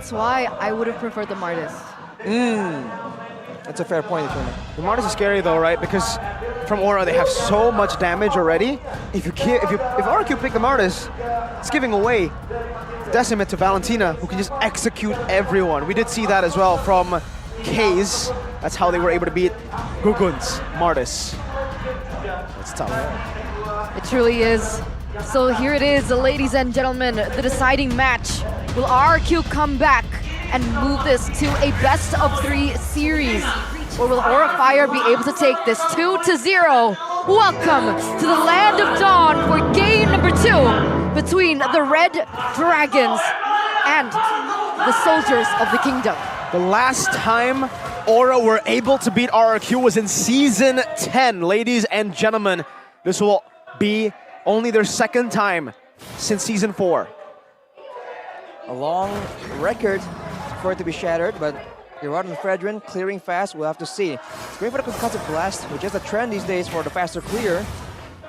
that's why I would have preferred the Martis. That's a fair point. The Martis is scary though, right? Because from Aura they have so much damage already. If RRQ pick the Martis, it's giving away Decimate to Valentina, who can just execute everyone. We did see that as well from K's. That's how they were able to beat Gugun's Martis. It's tough. It truly is. So here it is, ladies and gentlemen, the deciding match. Will RRQ come back and move this to a best-of-3 series? Or will Aura Fire be able to take this 2-0? Welcome to the Land of Dawn for game number 2 between the Red Dragons and the Soldiers of the Kingdom. The last time Aura were able to beat RRQ was in Season 10, ladies and gentlemen. This will be only their second time since Season 4. A long record for it to be shattered, but Irad and Fredrin clearing fast, we'll have to see. It's going for the concussive blast, which is a trend these days for the faster clear.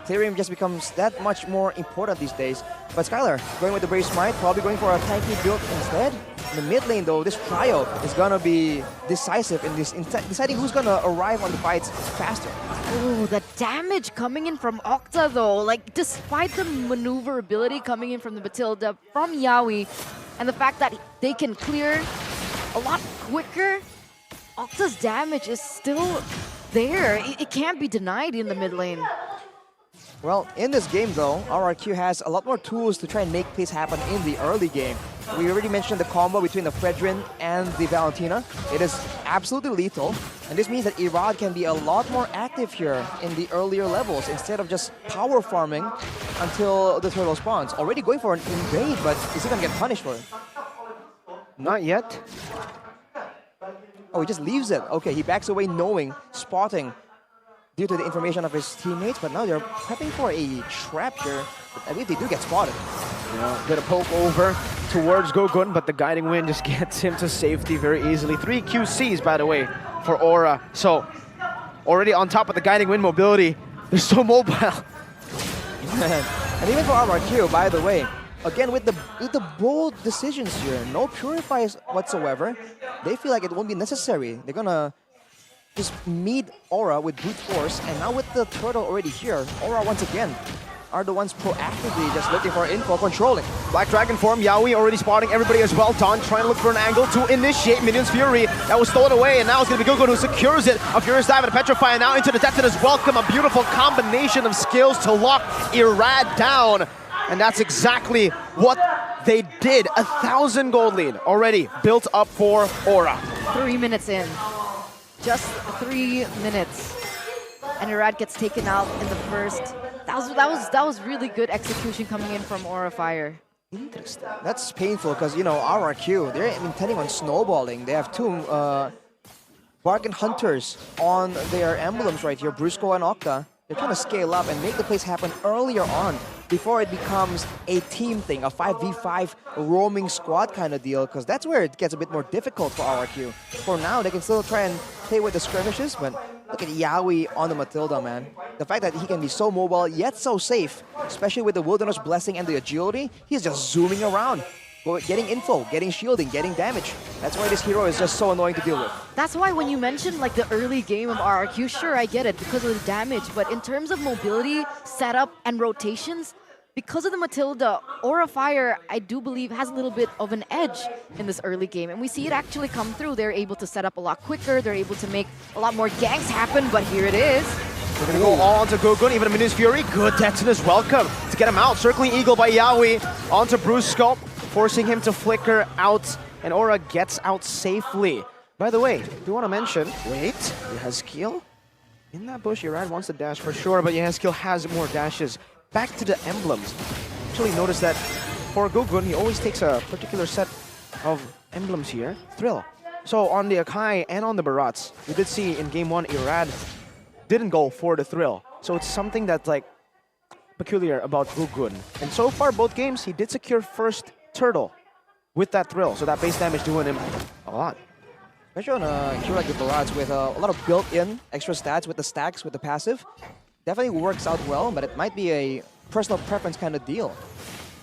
Clearing just becomes that much more important these days. But Skylar, going with the Brave Smite, probably going for a tanky build instead. In the mid lane though, this trio is gonna be decisive in this, deciding who's gonna arrive on the fights faster. Oh, the damage coming in from Octa though, like despite the maneuverability coming in from the Matilda, from Yawi, and the fact that they can clear a lot quicker, Octa's damage is still there. It can't be denied in the mid lane. Well, in this game though, RRQ has a lot more tools to try and make plays happen in the early game. We already mentioned the combo between the Fredrin and the Valentina. It is absolutely lethal, and this means that Irad can be a lot more active here in the earlier levels instead of just power farming until the turtle spawns. Already going for an invade, but is he gonna get punished for it? Not yet. Oh, he just leaves it. Okay, he backs away knowing, spotting due to the information of his teammates, but now they're prepping for a trap here. But I believe they do get spotted. Yeah, bit of poke over towards Gogun, but the Guiding Wind just gets him to safety very easily. 3 QCs, by the way, for Aura. So, already on top of the Guiding Wind mobility, they're so mobile. And even for RRQ, by the way, again with the bold decisions here, no purifiers whatsoever. They feel like it won't be necessary. They're gonna just meet Aura with brute force, and now with the turtle already here, Aura once again are the ones proactively just looking for info, controlling. Black Dragon form, Yawi already spotting everybody as well. Dawn trying to look for an angle to initiate Minion's Fury. That was stolen away, and now it's going to be Gugun who secures it. A Furious Dive and a Petrify, and now into the Detonus Welcome. A beautiful combination of skills to lock Irad down. And that's exactly what they did. 1,000 gold lead already built up for Aura. 3 minutes in. Just 3 minutes. And Irad gets taken out in the first. That was really good execution coming in from Aura Fire. Interesting. That's painful because, you know, RRQ, they're intending on snowballing. They have 2 Bargain Hunters on their emblems right here, Brusco and Octa. They're trying to scale up and make the plays happen earlier on before it becomes a team thing, a 5v5 roaming squad kind of deal, because that's where it gets a bit more difficult for RRQ. For now, they can still try and play with the skirmishes, but look at Yawi on the Matilda, man. The fact that he can be so mobile, yet so safe, especially with the Wilderness Blessing and the agility, he's just zooming around, getting info, getting shielding, getting damage. That's why this hero is just so annoying to deal with. That's why when you mentioned like the early game of RRQ, sure, I get it because of the damage, but in terms of mobility, setup, and rotations, because of the Matilda, Aura Fire, I do believe, has a little bit of an edge in this early game, and we see it actually come through. They're able to set up a lot quicker, they're able to make a lot more ganks happen, but here it is. We're gonna go all onto Gogun, even a Minion's Fury. Good Detonus Welcome to get him out. Circling Eagle by Yawi onto Brusco, forcing him to flicker out, and Aura gets out safely. By the way, do want to mention, wait, Yehezkiel? In that bush, Irad wants to dash for sure, but Yehezkiel has more dashes. Back to the emblems. Actually notice that for Gogun, he always takes a particular set of emblems here. Thrill. So on the Akai and on the Barats, we did see in game 1, Irad didn't go for the Thrill. So it's something that's like peculiar about Gogun. And so far, both games, he did secure first turtle with that Thrill. So that base damage doing him a lot. Especially on a hero like the Barats with a lot of built-in extra stats with the stacks, with the passive. Definitely works out well, but it might be a personal preference kind of deal.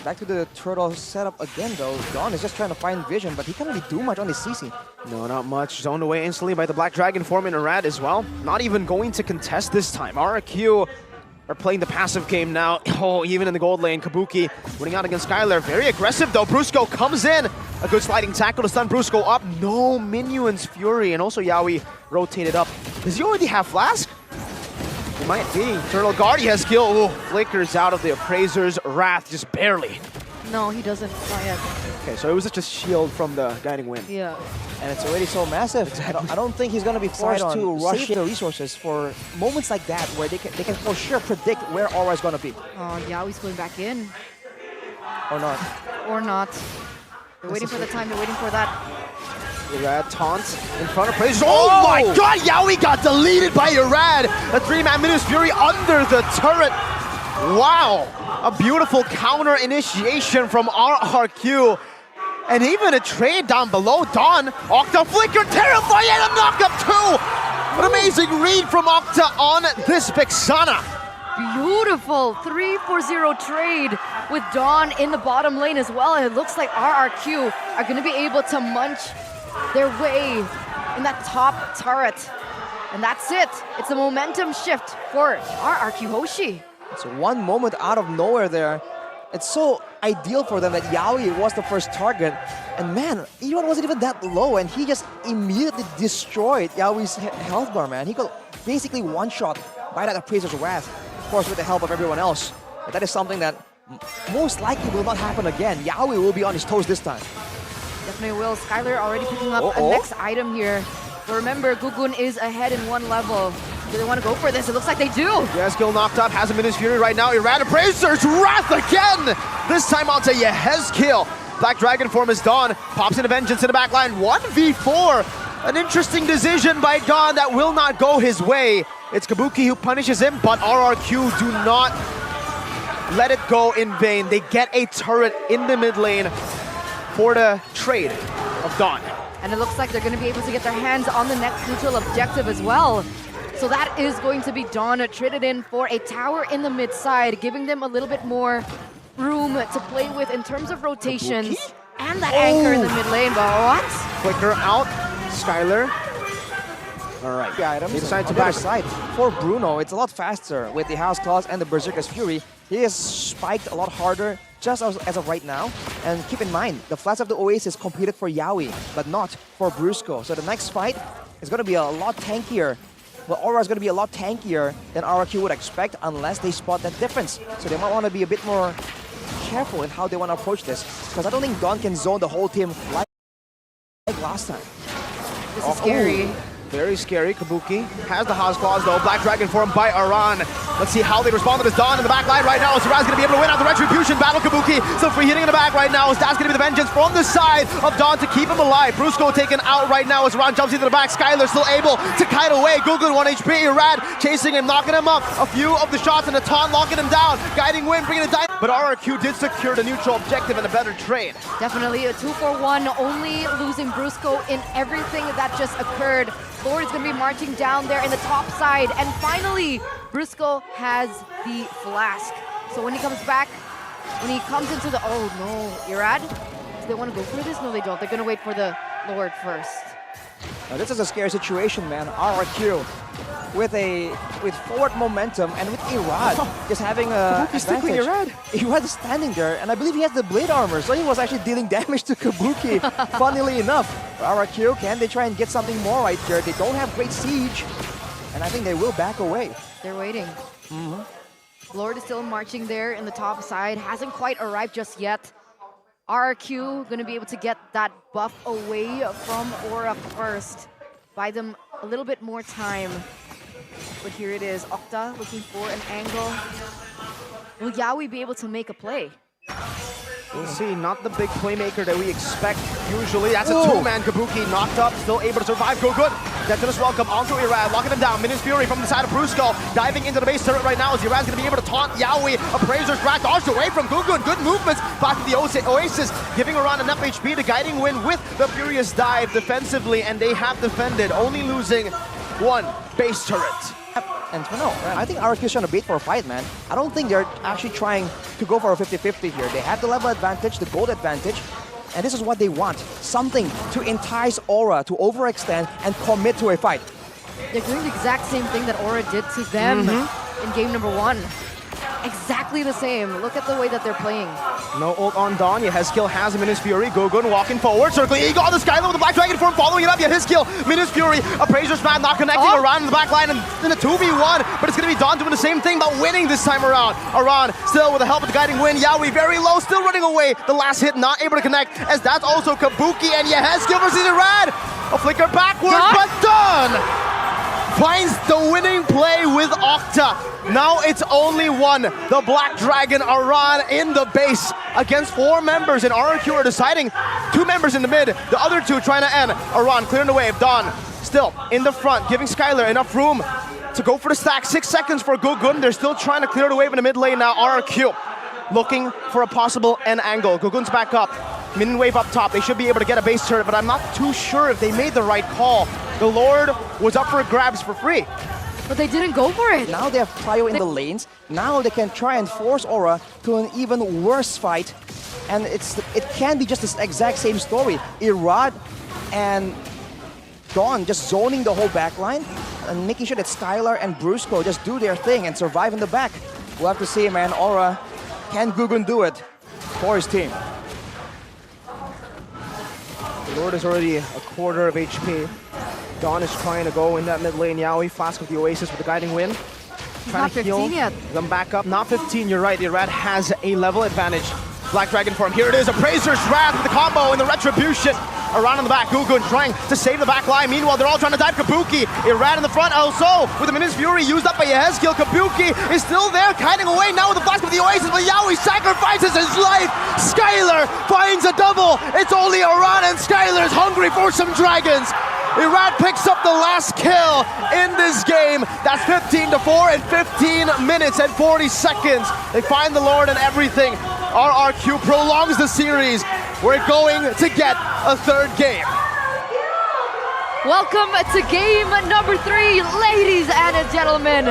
Back to the turtle setup again though. Dawn is just trying to find vision, but he can't really do much on his CC. No, not much. Zoned away instantly by the Black Dragon form in Arad as well. Not even going to contest this time. RRQ are playing the passive game now. Oh, even in the gold lane, Kabuki winning out against Skylar. Very aggressive though. Brusco comes in. A good sliding tackle to stun Brusco up. No minions, Fury, and also Yaoi rotated up. Does he already have Flask? He might be. Eternal Guard, he has skill. Ooh, flickers out of the Appraiser's Wrath, just barely. No, he doesn't. Not yet. Okay, so it was just a shield from the Guiding Wind. Yeah. And it's already so massive. I don't think he's going to be forced to rush the resources for moments like that where they can for sure predict where Aura is going to be. Oh, Yaoi's going back in. Or not. Or not. They're waiting for the time. They're waiting for that. Irad taunts in front of Praise. Oh my god, Yaoi got deleted by Irad! A 3-man Minus Fury under the turret. Wow! A beautiful counter initiation from RRQ. And even a trade down below. Dawn, Octa flicker, terrifying, and a knockup too! An amazing read from Octa on this Vexana. Beautiful 3-4-0 trade with Dawn in the bottom lane as well. And it looks like RRQ are going to be able to munch their way in that top turret. And that's it. It's a momentum shift for RRQ Hoshi. It's one moment out of nowhere there. It's so ideal for them that Yaoi was the first target. And man, E1 wasn't even that low, and he just immediately destroyed Yaoi's health bar, man. He got basically one-shot by that Appraiser's Wrath, of course with the help of everyone else. But that is something that most likely will not happen again. Yaoi will be on his toes this time. Definitely will. Skylar already picking up a next item here. But remember, Gugun is ahead in one level. Do they want to go for this? It looks like they do. Yeah, skill knocked up, has him in his fury right now. Irad Appraiser's Wrath again! This time onto Yehezkiel. Black Dragon form is Dawn, pops into Vengeance in the back line. 1v4. An interesting decision by Dawn that will not go his way. It's Kabuki who punishes him, but RRQ do not let it go in vain. They get a turret in the mid lane for the trade of Dawn. And it looks like they're going to be able to get their hands on the next neutral objective as well. So that is going to be Dawn traded in for a tower in the mid side, giving them a little bit more room to play with in terms of rotations. Kabuki? And that anchor in the mid lane, but what? Flicker out, Skylar. All right, The items he decided to on the other back. side. For Bruno, it's a lot faster with the House Claws and the Berserker's Fury. He is spiked a lot harder just as of right now. And keep in mind, the Flash of the Oasis completed for Yaoi, but not for Brusco. So the next fight is going to be a lot tankier. Well, Aura is going to be a lot tankier than RRQ would expect unless they spot that difference. So they might want to be a bit more careful in how they want to approach this. Because I don't think Dawn can zone the whole team like last time. This is scary. Very scary. Kabuki has the House Claws though. Black Dragon formed by Aran. Let's see how they respond to this. Dawn in the back line right now. Saraz's going to be able to win out the Retribution battle. Kabuki still free hitting in the back right now. That's going to be the Vengeance from the side of Dawn to keep him alive. Brusco taken out right now as Aran jumps into the back. Skylar still able to kite away. Gugun 1 HP. Irad chasing him, knocking him up. A few of the shots and a taunt locking him down. Guiding Wind bringing it down. But RRQ did secure the neutral objective and a better trade. Definitely a 2-for-1, only losing Brusco in everything that just occurred. Lord is going to be marching down there in the top side. And finally, Brusco has the Flask. So when he comes back, when he comes into the... Oh no, Irad? Do they want to go for this? No, they don't. They're going to wait for the Lord first. Now, this is a scary situation, man. RRQ with forward momentum and with Irad just having a advantage. Irad is standing there, and I believe he has the blade armor, so he was actually dealing damage to Kabuki, funnily enough. RRQ, can they try and get something more right here? They don't have great siege, and I think they will back away. They're waiting. Lord is still marching there in the top side, hasn't quite arrived just yet. RRQ going to be able to get that buff away from Aura first. Buy them a little bit more time. But here it is, Octa looking for an angle. Will Yaoi be able to make a play? We'll see, not the big playmaker that we expect usually. That's a two-man Kabuki knocked up, still able to survive. Go good. Detonus welcome onto Irad, locking him down. Minus Fury from the side of Brusco, diving into the base turret right now as Irad's going to be able to taunt Yaoi. Appraiser's Wrath dodged away from Gugun. Good movements back to the Oasis, giving around enough HP to Guiding Wind with the Furious dive defensively, and they have defended, only losing one base turret. And for now, I think RRQ is trying to bait for a fight, man. I don't think they're actually trying to go for a 50-50 here. They have the level advantage, the gold advantage, and this is what they want. Something to entice Aura to overextend and commit to a fight. They're doing the exact same thing that Aura did to them in game number 1. Exactly the same. Look at the way that they're playing. No ult on Dawn. Yehezkiel has him in his Fury. Gogun walking forward, circling Eagle on the Skyline with the Black Dragon form, following it up. Yehezkiel, Minus Fury, Appraiser's Smash not connecting around in the back line and in a 2v1, but it's going to be Dawn doing the same thing, but winning this time around. Aran still with the help of the guiding wind. Yaoi very low, still running away. The last hit not able to connect, as that's also Kabuki and Yehezkiel versus Irad. A flicker backwards, but Dawn finds the winning play with Octa. Now it's only one. The Black Dragon, Aran, in the base against 4 members, and RRQ are deciding. 2 members in the mid, the other 2 trying to end. Aran clearing the wave. Dawn still in the front, giving Skylar enough room to go for the stack. 6 seconds for Gogun. They're still trying to clear the wave in the mid lane now. RRQ looking for a possible end angle. Gogun's back up. Minion wave up top. They should be able to get a base turret, but I'm not too sure if they made the right call. The Lord was up for grabs for free. But they didn't go for it. Now they have Prio in the lanes. Now they can try and force Aura to an even worse fight. And it can be just the exact same story. Irad and Dawn just zoning the whole backline and making sure that Skylar and Brusco just do their thing and survive in the back. We'll have to see, man. Aura, can Gugun do it for his team? The Lord is already a quarter of HP. Dawn is trying to go in that mid lane. Yaoi, Flask with the Oasis with the guiding wind. He's not 15 yet. Them back up. Not 15, you're right. Irad has a level advantage. Black Dragon form. Here it is. Appraiser's Wrath with the combo and the Retribution. Around in the back. Gugun trying to save the back line. Meanwhile, they're all trying to dive Kabuki. Irad in the front also with the Minus Fury used up by Yehezkiel. Kabuki is still there, kiting away now with the Flask of the Oasis, but Yaoi sacrifices his life. Skylar finds a double. It's only Aran, and Skylar's hungry for some dragons. Irad picks up the last kill in this game. That's 15-4 in 15 minutes and 40 seconds. They find the Lord and everything. RRQ prolongs the series. We're going to get a 3rd game. Welcome to game number 3, ladies and gentlemen.